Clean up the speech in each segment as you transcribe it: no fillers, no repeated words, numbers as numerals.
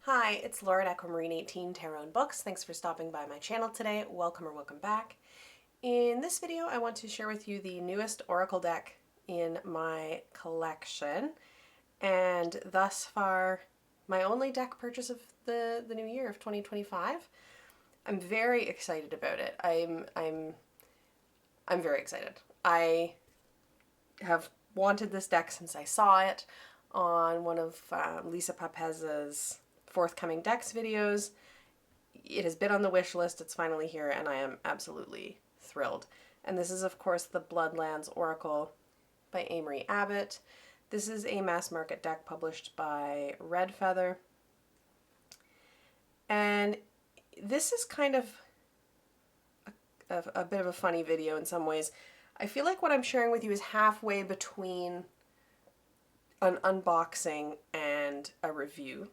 Hi, it's Laura at Aquamarine18 Tarot and Books. Thanks for stopping by my channel today. Welcome or welcome back. In this video, I want to share with you the newest Oracle deck in my collection, and thus far, my only deck purchase of the new year of 2025. I'm very excited about it. I'm very excited. I have wanted this deck since I saw it on one of Lisa Papez's forthcoming decks videos. It has been on the wish list. It's finally here, and I am absolutely thrilled. And this is, of course, the Bloodlands Oracle by Amory Abbott. This is a mass market deck published by Red Feather. And this is kind of a bit of a funny video in some ways. I feel like what I'm sharing with you is halfway between an unboxing and a review.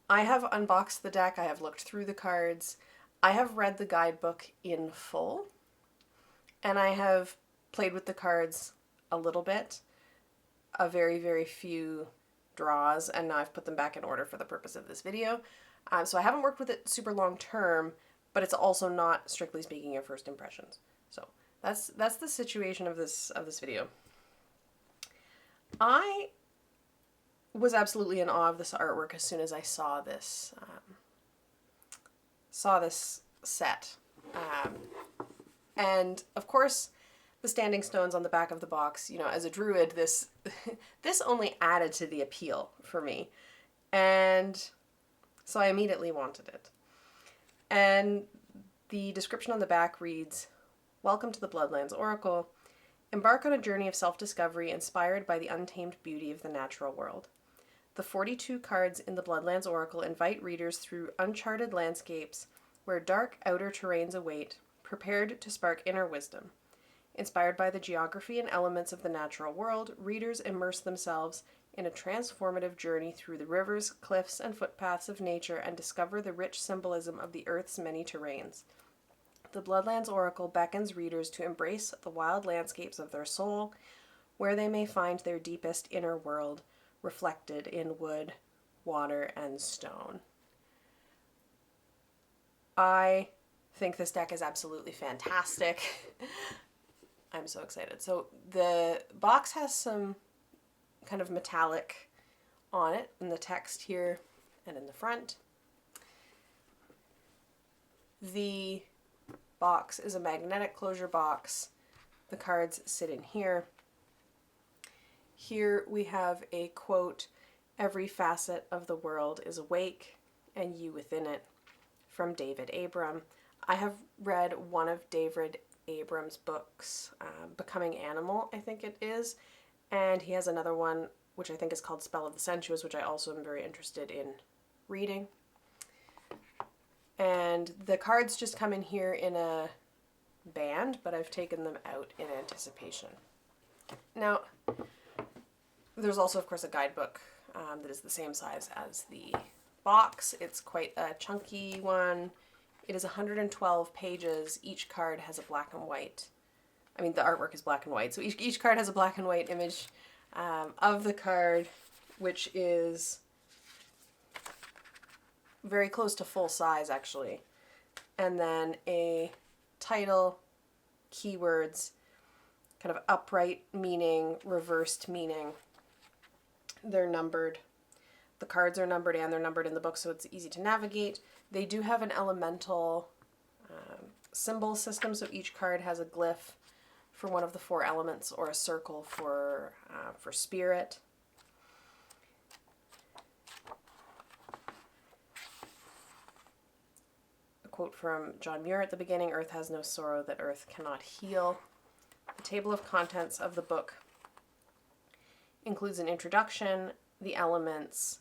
I have unboxed the deck, I have looked through the cards, I have read the guidebook in full, and I have played with the cards a little bit, a very, very few draws, and now I've put them back in order for the purpose of this video. So I haven't worked with it super long term, but it's also not, strictly speaking, your first impressions. So that's the situation of this video. I was absolutely in awe of this artwork as soon as I saw this set, and of course the standing stones on the back of the box. You know, as a druid, this only added to the appeal for me, and so I immediately wanted it. And the description on the back reads, "Welcome to the Bloodlands Oracle. Embark on a journey of self-discovery inspired by the untamed beauty of the natural world. The 42 cards in the Bloodlands Oracle invite readers through uncharted landscapes where dark outer terrains await, prepared to spark inner wisdom. Inspired by the geography and elements of the natural world, readers immerse themselves in a transformative journey through the rivers, cliffs, and footpaths of nature and discover the rich symbolism of the earth's many terrains. The Bloodlands Oracle beckons readers to embrace the wild landscapes of their soul, where they may find their deepest inner world reflected in wood, water, and stone." I think this deck is absolutely fantastic. I'm so excited. So the box has some kind of metallic on it in the text here and in the front. The box is a magnetic closure box. The cards sit in here. Here we have a quote, "Every facet of the world is awake, and you within it," from David Abram. I have read one of David Abram's books, Becoming Animal, I think it is, and he has another one which I think is called Spell of the Sensuous, which I also am very interested in reading. And the cards just come in here in a band, but I've taken them out in anticipation. Now, there's also, of course, a guidebook that is the same size as the box. It's quite a chunky one. It is 112 pages. Each card has a black and white. I mean, the artwork is black and white. So each card has a black and white image of the card, which is very close to full size, actually. And then a title, keywords, kind of upright meaning, reversed meaning. They're numbered. The cards are numbered and they're numbered in the book, so it's easy to navigate. They do have an elemental symbol system, so each card has a glyph for one of the four elements or a circle for spirit. A quote from John Muir at the beginning, "Earth has no sorrow that earth cannot heal." The table of contents of the book includes an introduction, the elements,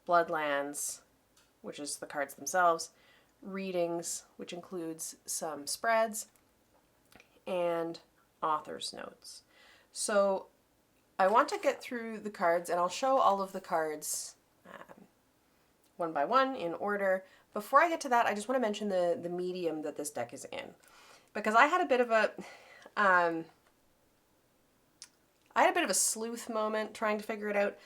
Bloodlands, which is the cards themselves, readings, which includes some spreads, and author's notes. So I want to get through the cards, and I'll show all of the cards one by one in order. Before I get to that, I just want to mention the medium that this deck is in, because I had a bit of a sleuth moment trying to figure it out.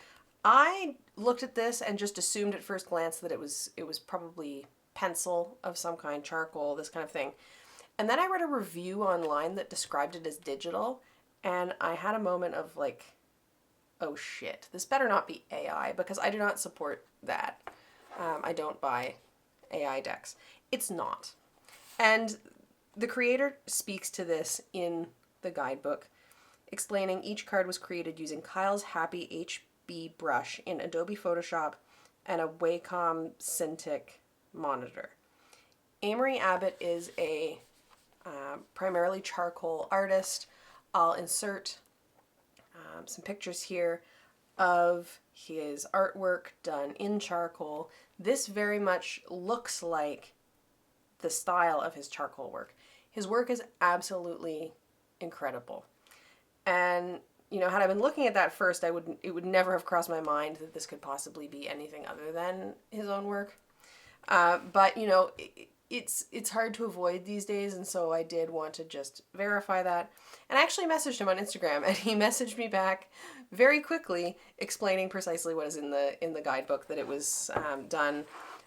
I looked at this and just assumed at first glance that it was probably pencil of some kind, charcoal, this kind of thing. And then I read a review online that described it as digital, and I had a moment of like, oh shit, this better not be AI, because I do not support that. I don't buy AI decks. It's not. And the creator speaks to this in the guidebook, explaining each card was created using Kyle's Happy HB brush in Adobe Photoshop and a Wacom Cintiq monitor. Amory Abbott is a primarily charcoal artist. I'll insert some pictures here of his artwork done in charcoal. This very much looks like the style of his charcoal work. His work is absolutely incredible. And, you know, had I been looking at that first, it would never have crossed my mind that this could possibly be anything other than his own work. But, you know, it's hard to avoid these days, and so I did want to just verify that. And I actually messaged him on Instagram, and he messaged me back very quickly explaining precisely what is in the guidebook, that it was done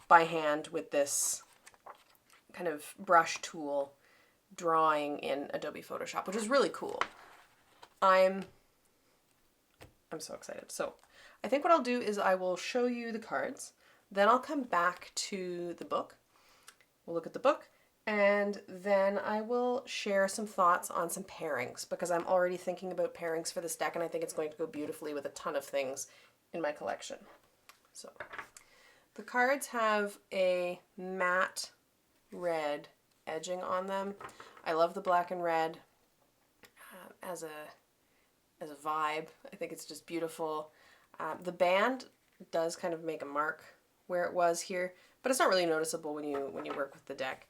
by hand with this kind of brush tool drawing in Adobe Photoshop, which is really cool. I'm so excited. So I think what I'll do is I will show you the cards, then I'll come back to the book. We'll look at the book, and then I will share some thoughts on some pairings, because I'm already thinking about pairings for this deck, and I think it's going to go beautifully with a ton of things in my collection. So the cards have a matte red edging on them. I love the black and red as a vibe. I think it's just beautiful. The band does kind of make a mark where it was here, but it's not really noticeable when you work with the deck.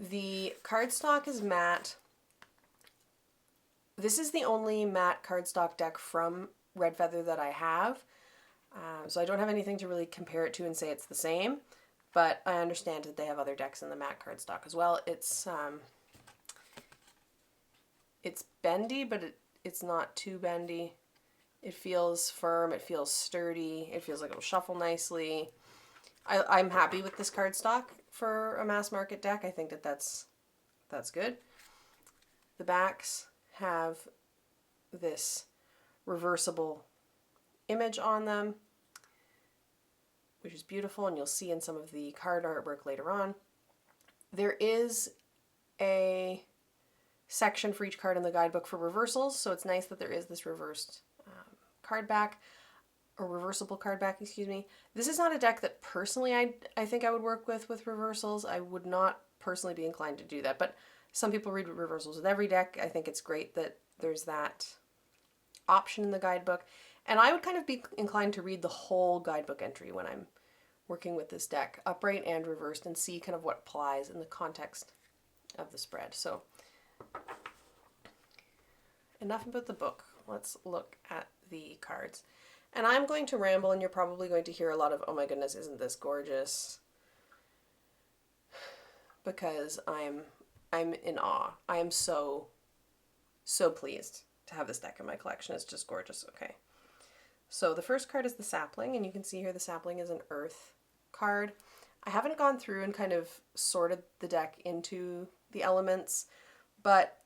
The cardstock is matte. This is the only matte cardstock deck from Red Feather that I have, so I don't have anything to really compare it to and say it's the same, but I understand that they have other decks in the matte cardstock as well. It's bendy, but it's not too bendy. It feels firm, it feels sturdy, it feels like it'll shuffle nicely. I'm happy with this cardstock for a mass market deck. I think that's good. The backs have this reversible image on them, which is beautiful, and you'll see in some of the card artwork later on. There is a section for each card in the guidebook for reversals, so it's nice that there is this reversed card back, or reversible card back, excuse me. This is not a deck that personally I think I would work with reversals. I would not personally be inclined to do that, but some people read reversals with every deck. I think it's great that there's that option in the guidebook, and I would kind of be inclined to read the whole guidebook entry when I'm working with this deck, upright and reversed, and see kind of what applies in the context of the spread. So enough about the book. Let's look at the cards. And I'm going to ramble, and you're probably going to hear a lot of, oh my goodness, isn't this gorgeous? Because I'm in awe. I am so pleased to have this deck in my collection. It's just gorgeous. Okay. So the first card is the sapling, and you can see here the sapling is an earth card. I haven't gone through and kind of sorted the deck into the elements, but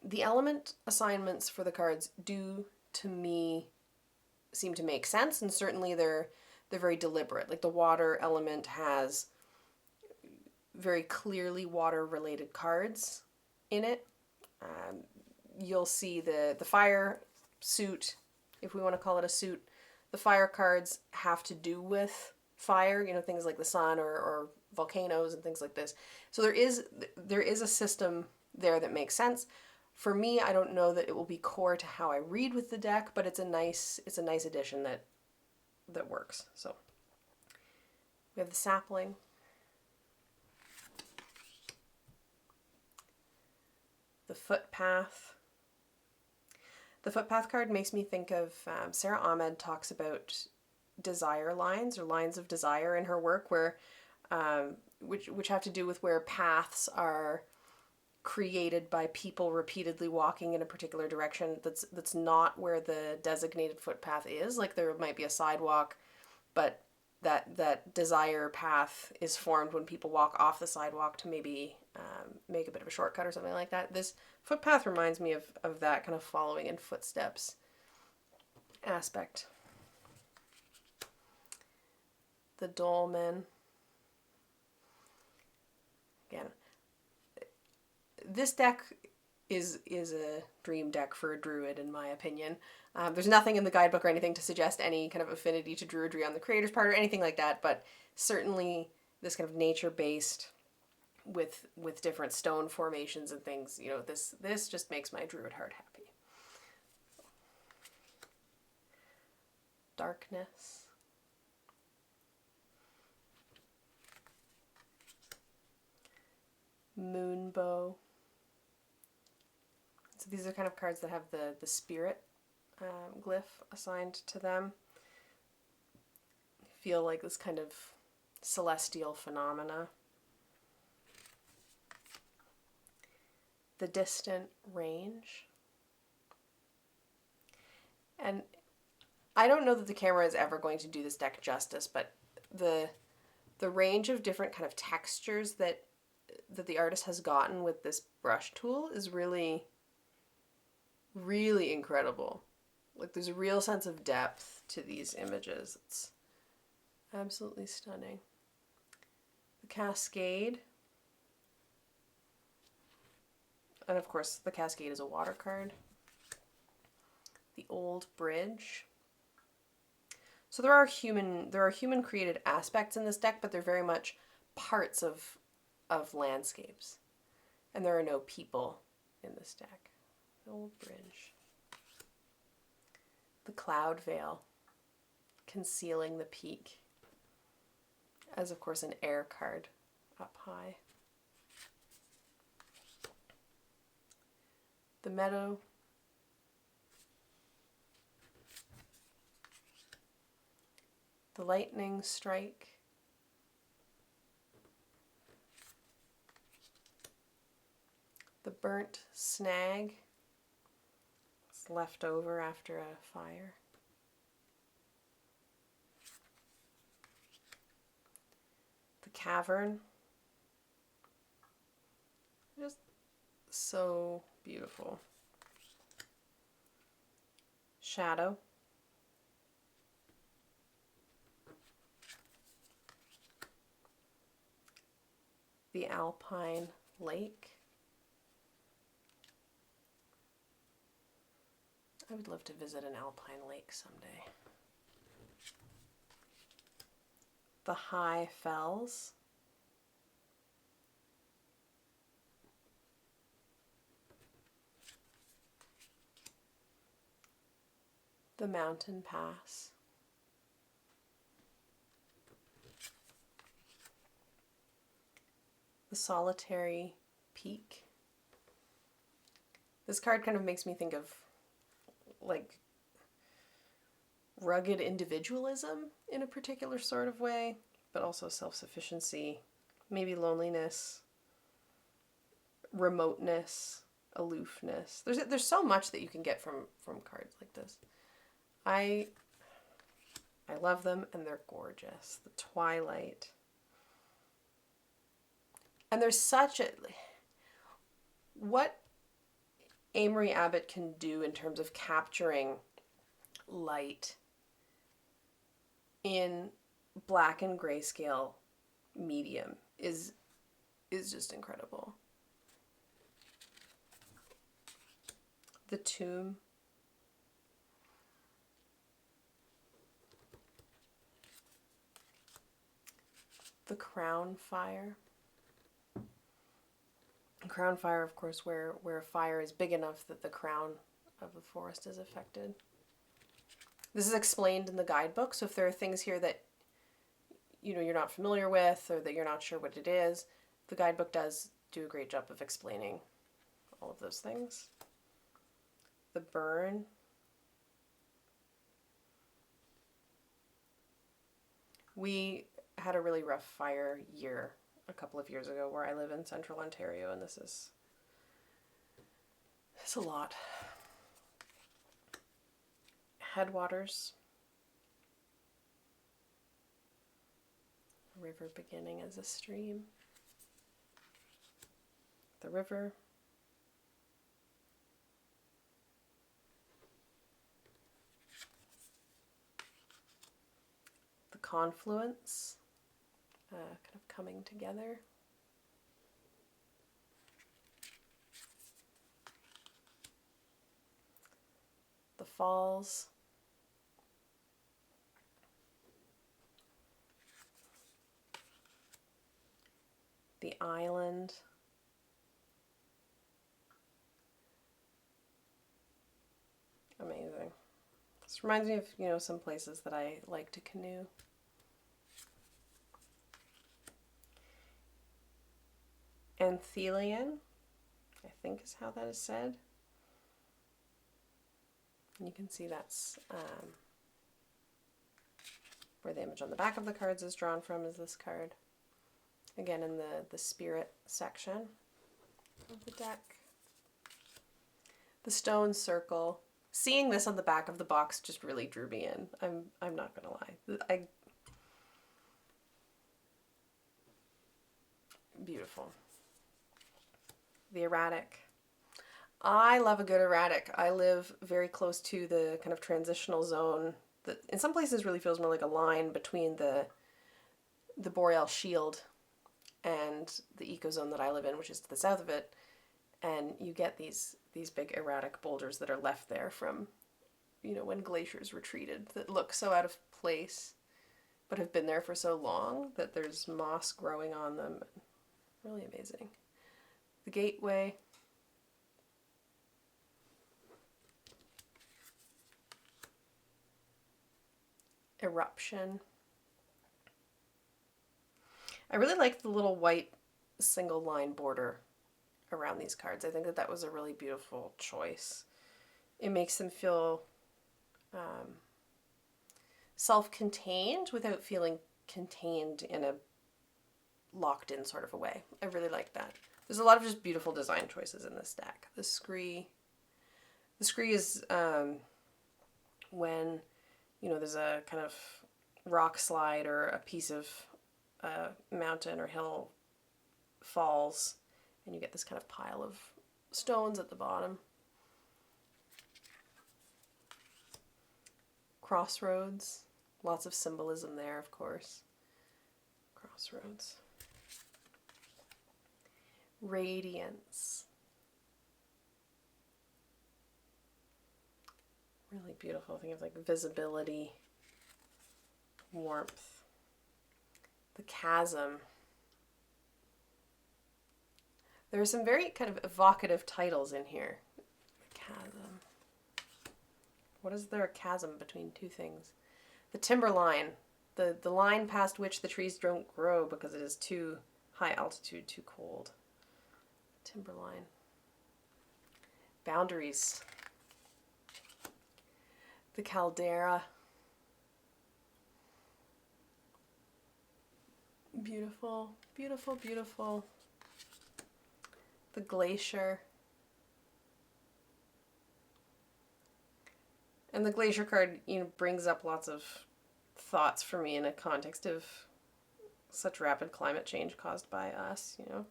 the element assignments for the cards do, to me, seem to make sense, and certainly they're very deliberate. Like the water element has very clearly water related cards in it. You'll see the fire suit, if we want to call it a suit. The fire cards have to do with fire, you know, things like the sun or volcanoes and things like this. So there is a system there that makes sense. For me, I don't know that it will be core to how I read with the deck, but it's a nice addition that works. So we have the sapling. The footpath. The footpath card makes me think of Sarah Ahmed talks about desire lines, or lines of desire in her work, where which have to do with where paths are created by people repeatedly walking in a particular direction that's not where the designated footpath is. Like there might be a sidewalk, but that desire path is formed when people walk off the sidewalk to maybe make a bit of a shortcut or something like that. This footpath reminds me of that kind of following in footsteps aspect. The dolmen. Again, this deck is a dream deck for a druid, in my opinion. There's nothing in the guidebook or anything to suggest any kind of affinity to druidry on the creator's part or anything like that, but certainly this kind of nature-based with different stone formations and things, you know, this just makes my druid heart happy. Darkness. Moonbow. So these are kind of cards that have the spirit glyph assigned to them. Feel like this kind of celestial phenomena. The distant range. And I don't know that the camera is ever going to do this deck justice, but the range of different kind of textures that the artist has gotten with this brush tool is really, really incredible. Like there's a real sense of depth to these images. It's absolutely stunning. The Cascade. And of course the Cascade is a water card. The Old Bridge. So there are human created aspects in this deck, but they're very much parts of landscapes. And there are no people in this deck. The Old Bridge. The Cloud Veil, concealing the peak, as of course an air card up high. The Meadow. The Lightning Strike. The Burnt Snag. It's left over after a fire. The Cavern. Just so beautiful. Shadow. The Alpine Lake. I would love to visit an alpine lake someday. The High Fells. The Mountain Pass. The Solitary Peak. This card kind of makes me think of like rugged individualism in a particular sort of way, but also self-sufficiency, maybe loneliness, remoteness, aloofness. There's so much that you can get from cards like this. I love them, and they're gorgeous. The Twilight. And there's such a... What Amory Abbott can do in terms of capturing light in black and grayscale medium is just incredible. The Tomb. The Crown Fire. Crown fire, of course, where a fire is big enough that the crown of the forest is affected. This is explained in the guidebook, so if there are things here that you're not familiar with or that you're not sure what it is, the guidebook does do a great job of explaining all of those things. The Burn. We had a really rough fire year a couple of years ago where I live in central Ontario, and this is It's a lot. Headwaters. A river beginning as a stream. The river. The confluence, kind of coming together. The falls. The island. Amazing. This reminds me of, you know, some places that I like to canoe. Anthelion, I think is how that is said. And you can see that's where the image on the back of the cards is drawn from, is this card. Again, in the spirit section of the deck. The stone circle. Seeing this on the back of the box just really drew me in. I'm not gonna lie. Beautiful. The erratic. I love a good erratic. I live very close to the kind of transitional zone that in some places really feels more like a line between the Boreal Shield and the ecozone that I live in, which is to the south of it. And you get these big erratic boulders that are left there from, you know, when glaciers retreated, that look so out of place, but have been there for so long that there's moss growing on them. Really amazing. The gateway. Eruption. I really like the little white single line border around these cards. I think that was a really beautiful choice. It makes them feel self-contained without feeling contained in a locked in sort of a way. I really like that. There's a lot of just beautiful design choices in this deck. The scree. The scree is when, you know, there's a kind of rock slide or a piece of mountain or hill falls, and you get this kind of pile of stones at the bottom. Crossroads. Lots of symbolism there, of course. Crossroads. Radiance. Really beautiful. Think of like visibility, warmth. The chasm. There are some very kind of evocative titles in here. The chasm. What is there a chasm between two things? The timberline. The line past which the trees don't grow because it is too high altitude, too cold. Timberline. Boundaries. The caldera. Beautiful, beautiful, beautiful. The glacier. And the glacier card, you know, brings up lots of thoughts for me in a context of such rapid climate change caused by us, you know.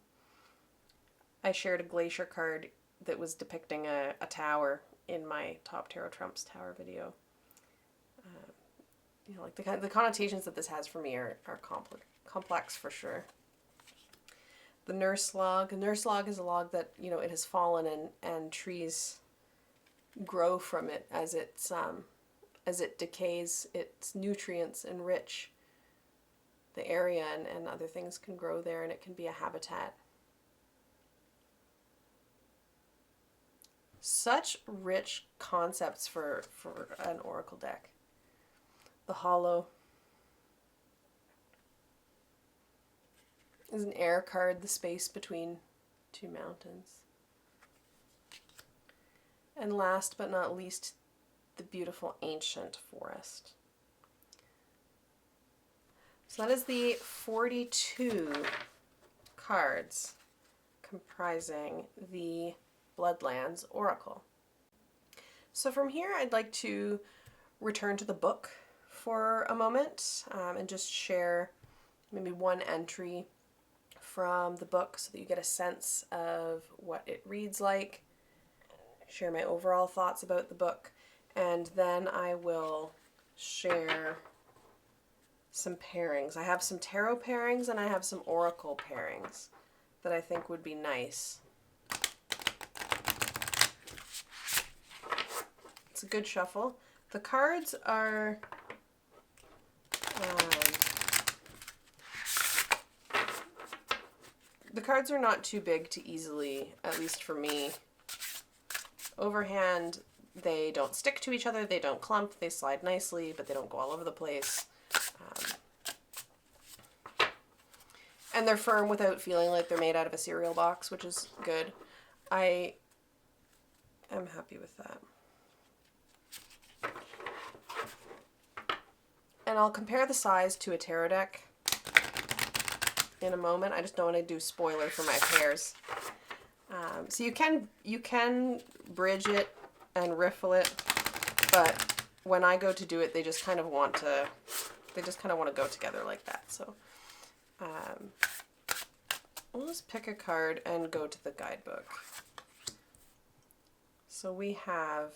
I shared a glacier card that was depicting a tower in my Top Tarot Trumps Tower video. You know, like the connotations that this has for me are complex for sure. The nurse log. The nurse log is a log that, you know, it has fallen and trees grow from it as it decays. Its nutrients enrich the area and other things can grow there and it can be a habitat. Such rich concepts for an oracle deck. The hollow is an air card, the space between two mountains. And last but not least, the beautiful ancient forest. So that is the 42 cards comprising the Bloodlands Oracle. So from here, I'd like to return to the book for a moment and just share maybe one entry from the book so that you get a sense of what it reads like, share my overall thoughts about the book, and then I will share some pairings. I have some tarot pairings and I have some oracle pairings that I think would be nice. It's a good shuffle. The cards are not too big to easily, at least for me, overhand. They don't stick to each other, they don't clump, they slide nicely, but they don't go all over the place. And they're firm without feeling like they're made out of a cereal box, which is good. I am happy with that. And I'll compare the size to a tarot deck in a moment. I just don't want to do spoiler for my pairs. So you can bridge it and riffle it, but when I go to do it, they just kind of want to go together like that. So we'll just pick a card and go to the guidebook. So we have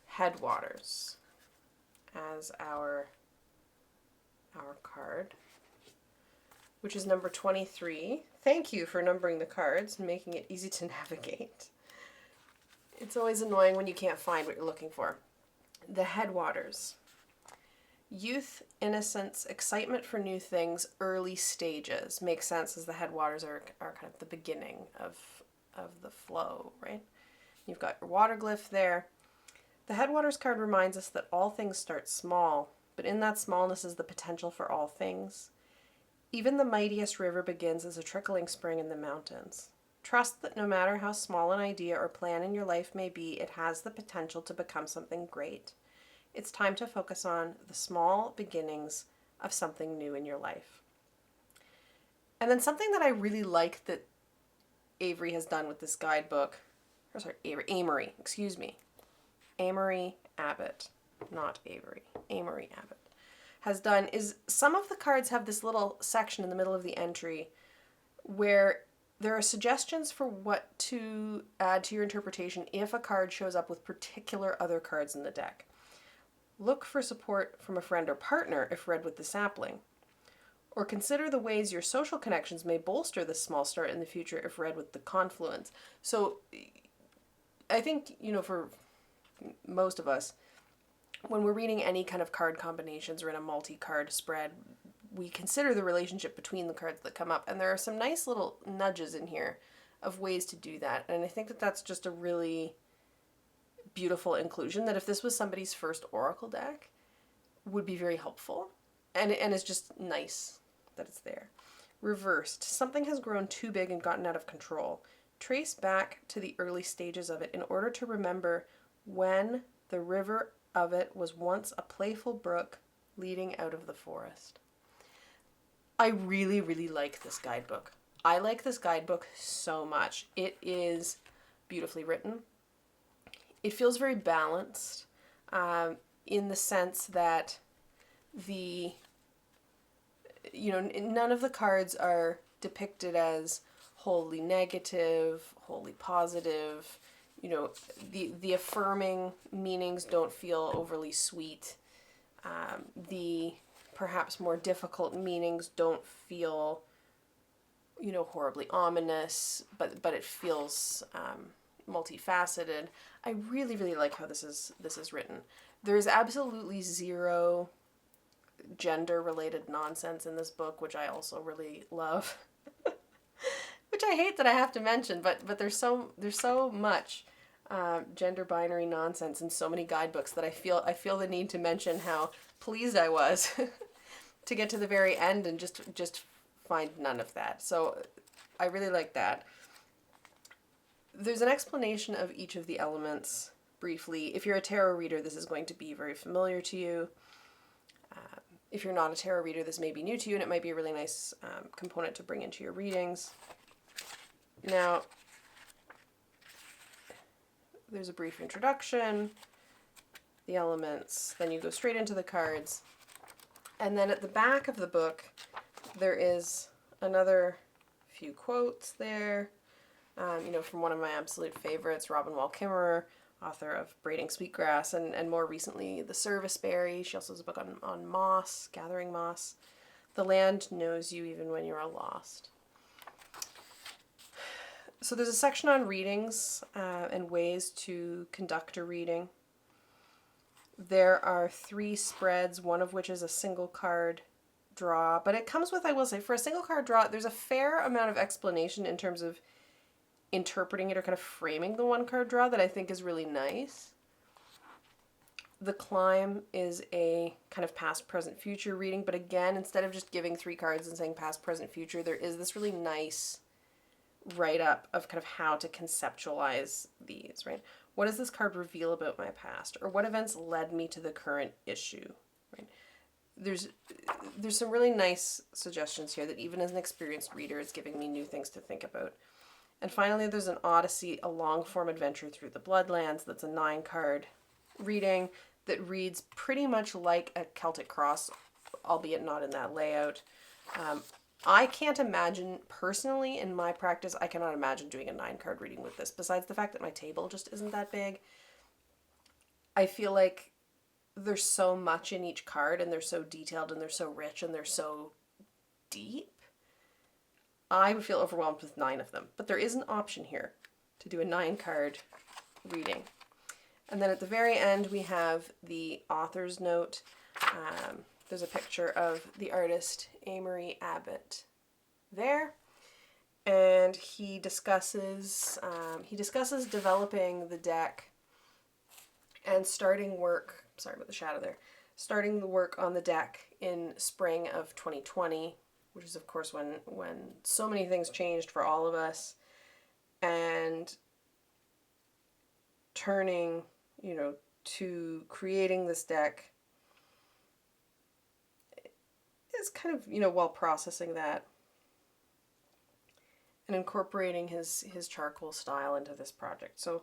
Headwaters as our card, which is number 23. Thank you for numbering the cards and making it easy to navigate. It's always annoying when you can't find what you're looking for. The Headwaters. Youth, innocence, excitement for new things, early stages. Makes sense as the headwaters are kind of the beginning of the flow, right? You've got your water glyph there. The Headwaters card reminds us that all things start small, but in that smallness is the potential for all things. Even the mightiest river begins as a trickling spring in the mountains. Trust that no matter how small an idea or plan in your life may be, it has the potential to become something great. It's time to focus on the small beginnings of something new in your life. And then something that I really like that Amory has done with this guidebook, Amory Abbott, not Avery, Amory Abbott, has done is some of the cards have this little section in the middle of the entry where there are suggestions for what to add to your interpretation if a card shows up with particular other cards in the deck. Look for support from a friend or partner if read with the sapling. Or consider the ways your social connections may bolster this small start in the future if read with the confluence. So I think, for most of us, when we're reading any kind of card combinations or in a multi-card spread, we consider the relationship between the cards that come up. And there are some nice little nudges in here of ways to do that. And I think that that's just a really beautiful inclusion that if this was somebody's first Oracle deck, would be very helpful. And it's just nice that it's there. Reversed. Something has grown too big and gotten out of control. Trace back to the early stages of it in order to remember when the river of it was once a playful brook leading out of the forest. I really, really like this guidebook. I like this guidebook so much. It is beautifully written. It feels very balanced in the sense that none of the cards are depicted as wholly negative, wholly positive. The affirming meanings don't feel overly sweet. The perhaps more difficult meanings don't feel, horribly ominous, but it feels multifaceted. I really, really like how this is written. There's absolutely zero gender-related nonsense in this book, which I also really love. Which I hate that I have to mention, but there's so much gender binary nonsense in so many guidebooks that I feel the need to mention how pleased I was to get to the very end and just find none of that. So I really like that. There's an explanation of each of the elements briefly. If you're a tarot reader, this is going to be very familiar to you. If you're not a tarot reader, this may be new to you, and it might be a really nice component to bring into your readings. Now, there's a brief introduction, the elements, then you go straight into the cards. And then at the back of the book, there is another few quotes there, from one of my absolute favorites, Robin Wall Kimmerer, author of Braiding Sweetgrass, and more recently, The Serviceberry. She also has a book on moss, gathering moss. The land knows you even when you are lost. So there's a section on readings and ways to conduct a reading. There are 3 spreads, one of which is a single card draw, but it comes with, I will say, for a single card draw, there's a fair amount of explanation in terms of interpreting it or kind of framing the one card draw that I think is really nice. The Climb is a kind of past, present, future reading, but again, instead of just giving 3 cards and saying past, present, future, there is this really nice write-up of kind of how to conceptualize these, right? What does this card reveal about my past? Or what events led me to the current issue, right? There's some really nice suggestions here that even as an experienced reader, it's giving me new things to think about. And finally, there's an Odyssey, a long-form adventure through the Bloodlands. That's a 9-card reading that reads pretty much like a Celtic Cross, albeit not in that layout. I can't imagine, personally, in my practice, I cannot imagine doing a 9-card reading with this, besides the fact that my table just isn't that big. I feel like there's so much in each card, and they're so detailed, and they're so rich, and they're so deep. I would feel overwhelmed with 9 of them, but there is an option here to do a 9-card reading. And then at the very end, we have the author's note. There's a picture of the artist Amory Abbott there, and he discusses developing the deck and starting work. Sorry about the shadow there. Starting the work on the deck in spring of 2020, which is of course when so many things changed for all of us, and turning, to creating this deck is kind of, while processing that and incorporating his charcoal style into this project. So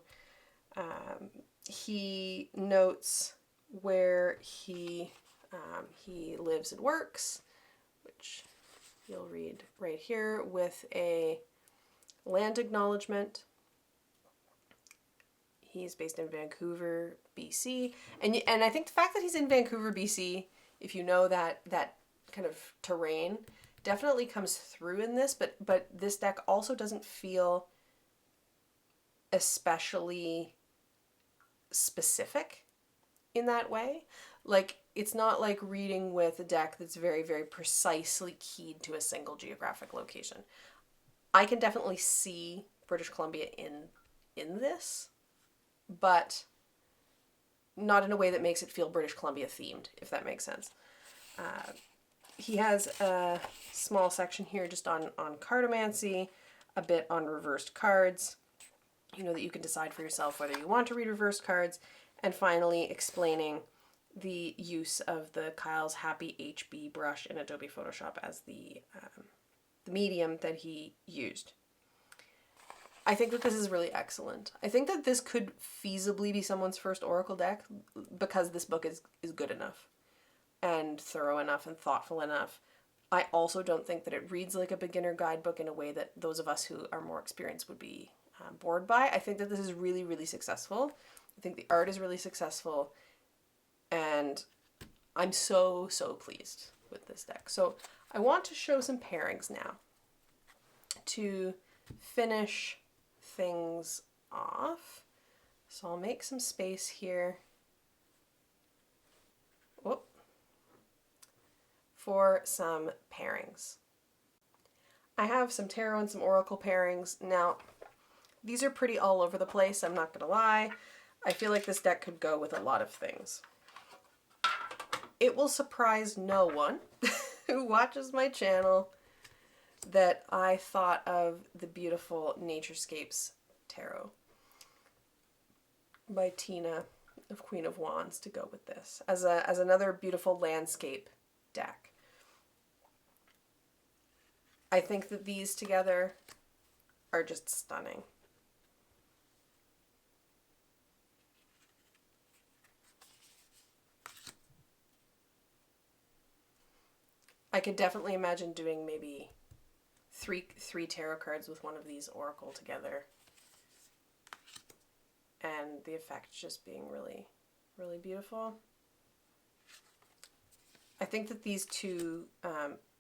he notes where he lives and works, which you'll read right here, with a land acknowledgement. He's based in Vancouver, BC, and I think the fact that he's in Vancouver, BC, if you know that kind of terrain, definitely comes through in this, but this deck also doesn't feel especially specific in that way. Like, it's not like reading with a deck that's very, very precisely keyed to a single geographic location. I can definitely see British Columbia in this, but not in a way that makes it feel British Columbia themed, if that makes sense. He has a small section here just on cartomancy, a bit on reversed cards, that you can decide for yourself whether you want to read reversed cards, and finally explaining the use of the Kyle's Happy HB brush in Adobe Photoshop as the medium that he used. I think that this is really excellent. I think that this could feasibly be someone's first Oracle deck because this book is good enough and thorough enough and thoughtful enough. I also don't think that it reads like a beginner guidebook in a way that those of us who are more experienced would be bored by. I think that this is really, really successful. I think the art is really successful, and I'm so, so pleased with this deck. So I want to show some pairings now to finish things off. So I'll make some space here. Whoop. For some pairings. I have some tarot and some oracle pairings. Now, these are pretty all over the place, I'm not gonna lie. I feel like this deck could go with a lot of things. It will surprise no one who watches my channel that I thought of the beautiful Naturescapes Tarot by Tina of Queen of Wands to go with this as another beautiful landscape deck. I think that these together are just stunning. I could definitely imagine doing maybe three tarot cards with one of these oracle together, and the effect just being really, really beautiful. I think that these two,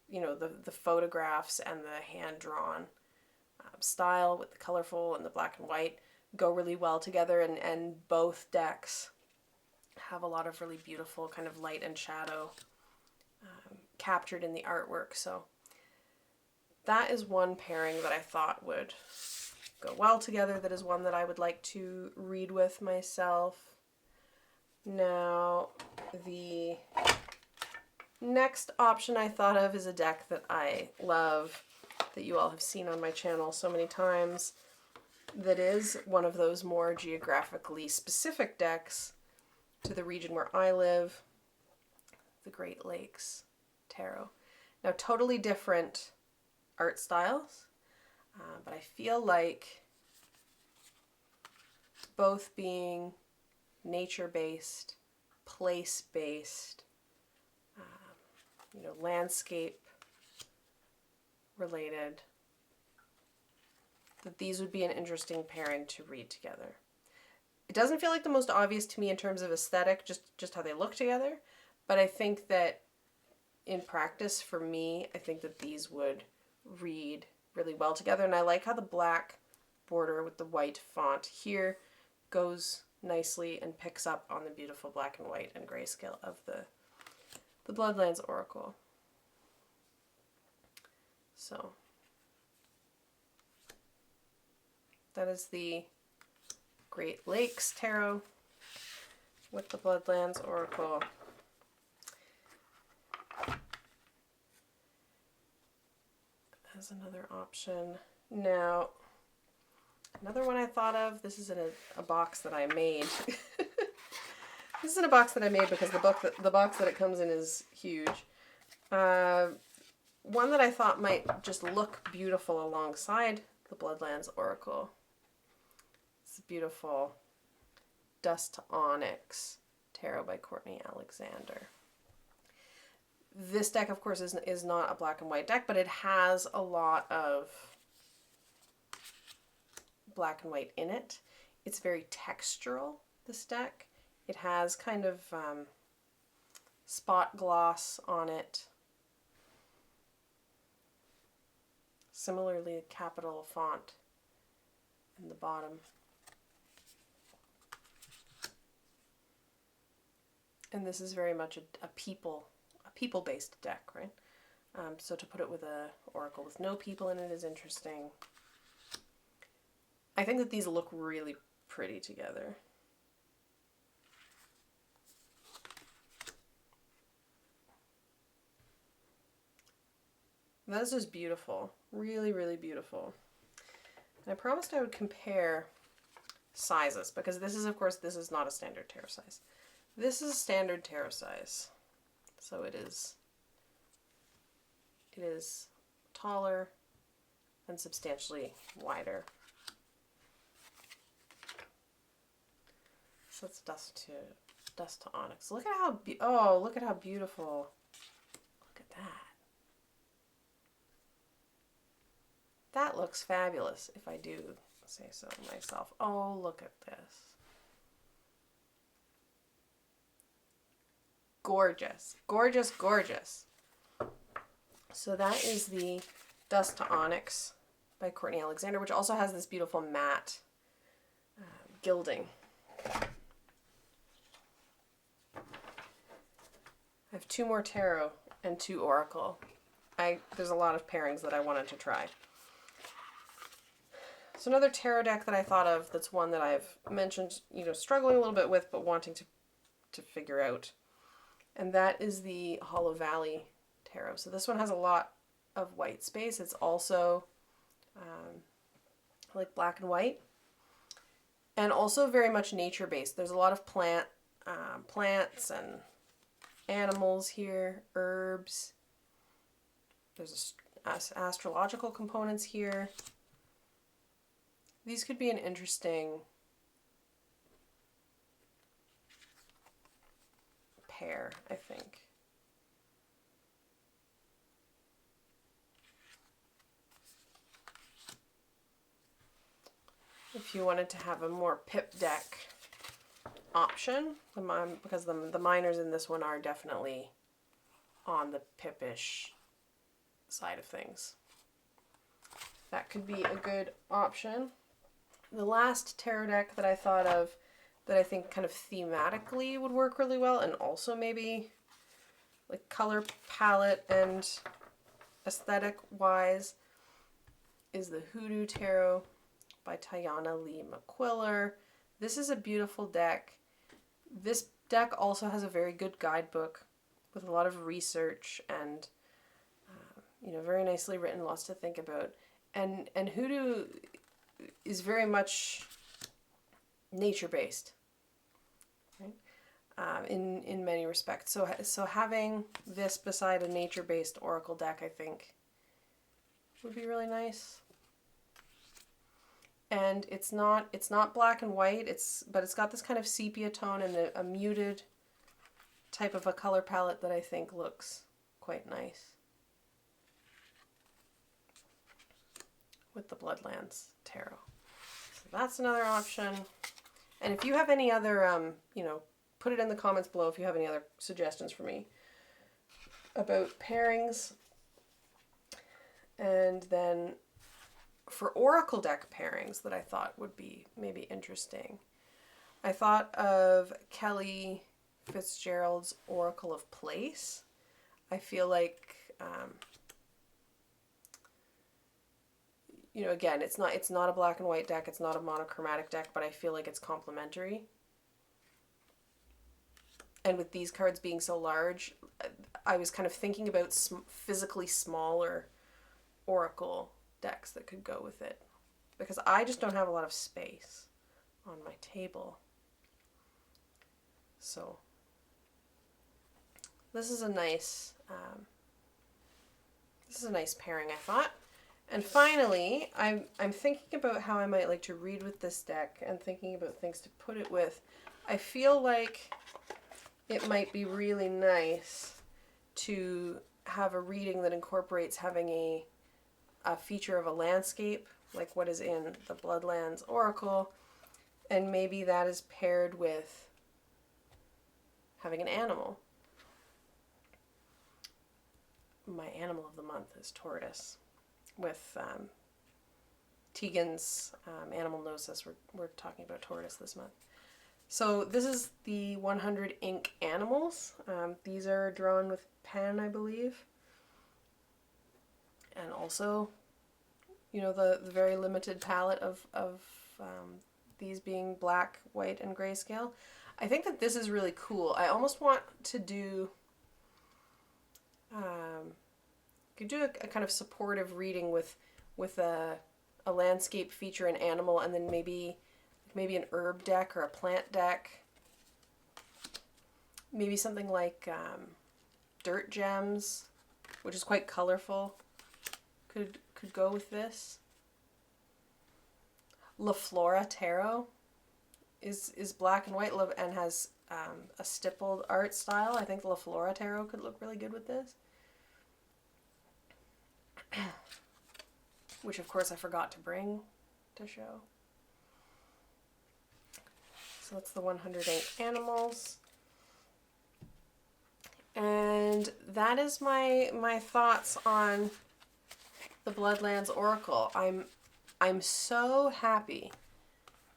you know, the photographs and the hand-drawn style with the colorful and the black and white go really well together, and both decks have a lot of really beautiful kind of light and shadow captured in the artwork. So that is one pairing that I thought would go well together. That is one that I would like to read with myself. Now, the next option I thought of is a deck that I love, that you all have seen on my channel so many times, that is one of those more geographically specific decks to the region where I live, the Great Lakes Tarot. Now, totally different art styles, but I feel like both being nature-based, place-based, you know, landscape related, that these would be an interesting pairing to read together. It doesn't feel like the most obvious to me in terms of aesthetic, just how they look together, but I think that in practice, for me, I think that these would read really well together, and I like how the black border with the white font here goes nicely and picks up on the beautiful black and white and grayscale of the Bloodlands Oracle. So that is the Great Lakes Tarot with the Bloodlands Oracle. As another option. Now, another one I thought of, this is in a box that I made. This is in a box that I made because the box that it comes in is huge. One that I thought might just look beautiful alongside the Bloodlands Oracle. It's a beautiful Dust to Onyx Tarot by Courtney Alexander. This deck, of course, is not a black and white deck, but it has a lot of black and white in it. It's very textural, this deck. It has kind of spot gloss on it. Similarly, a capital font in the bottom. And this is very much a people-based deck, right? So to put it with a oracle with no people in it is interesting. I think that these look really pretty together. That is just beautiful. Really, really beautiful. And I promised I would compare sizes, because this is, of course, this is not a standard tarot size. This is standard tarot size. So it is taller and substantially wider. So it's Dust to Onyx. Look at how look at how beautiful. Look at that. That looks fabulous, if I do say so myself. Oh, look at this. Gorgeous, gorgeous, gorgeous. So that is the Dust to Onyx by Courtney Alexander, which also has this beautiful matte gilding. I have 2 more tarot and 2 oracle. There's a lot of pairings that I wanted to try. So another tarot deck that I thought of, that's one that I've mentioned, you know, struggling a little bit with, but wanting to figure out. And that is the Hollow Valley Tarot. So this one has a lot of white space. It's also like black and white, and also very much nature-based. There's a lot of plants and animals here, herbs. There's astrological components here. These could be an interesting pair, I think. if you wanted to have a more pip deck option, because the minors in this one are definitely on the pippish side of things. That could be a good option. The last tarot deck that I thought of that I think kind of thematically would work really well, and also maybe like color palette and aesthetic wise, is the Hoodoo Tarot by Tiana Lee McQuiller. This is a beautiful deck. This deck also has a very good guidebook with a lot of research and you know, very nicely written, lots to think about. And Hoodoo is very much nature-based, right? In many respects. So having this beside a nature-based oracle deck, I think, would be really nice. And it's not black and white. But it's got this kind of sepia tone and a muted type of a color palette that I think looks quite nice with the Bloodlands Tarot. So that's another option. And if you have any other, you know, put it in the comments below if you have any other suggestions for me about pairings. And then for oracle deck pairings that I thought would be maybe interesting, I thought of Kelly Fitzgerald's Oracle of Place. I feel like, you know, again, it's not a black and white deck, it's not a monochromatic deck, but I feel like it's complementary. And with these cards being so large, I was kind of thinking about physically smaller oracle decks that could go with it, because I just don't have a lot of space on my table. So this is a nice pairing, I thought. And finally, I'm thinking about how I might like to read with this deck and thinking about things to put it with. I feel like it might be really nice to have a reading that incorporates having a feature of a landscape, like what is in the Bloodlands Oracle, and maybe that is paired with having an animal. My animal of the month is tortoise, with Tegan's Animal Gnosis. We're talking about tortoise this month. So this is the 100 ink animals. These are drawn with pen, I believe. And also, you know, the very limited palette of these being black, white, and grayscale. I think that this is really cool. I almost want to do, could do a kind of supportive reading with a landscape feature, an animal, and then maybe an herb deck or a plant deck. Maybe something like Dirt Gems, which is quite colorful, could go with this. La Flora Tarot is black and white and has a stippled art style. I think La Flora Tarot could look really good with this. Which of course I forgot to bring to show. So that's the 100 ink animals. And that is my thoughts on the Bloodlands Oracle. I'm so happy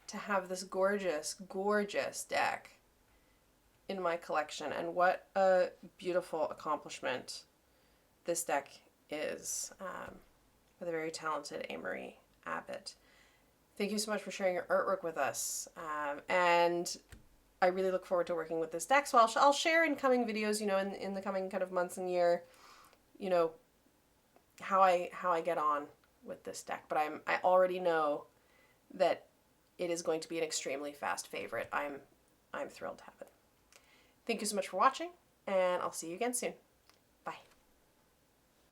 to have this gorgeous, gorgeous deck in my collection, and what a beautiful accomplishment this deck is, with a very talented Amory Abbott. Thank you so much for sharing your artwork with us, and I really look forward to working with this deck. So I'll share in coming videos, you know, in the coming kind of months and year, you know, how I get on with this deck. But I already know that it is going to be an extremely fast favorite. I'm thrilled to have it. Thank you so much for watching, and I'll see you again soon.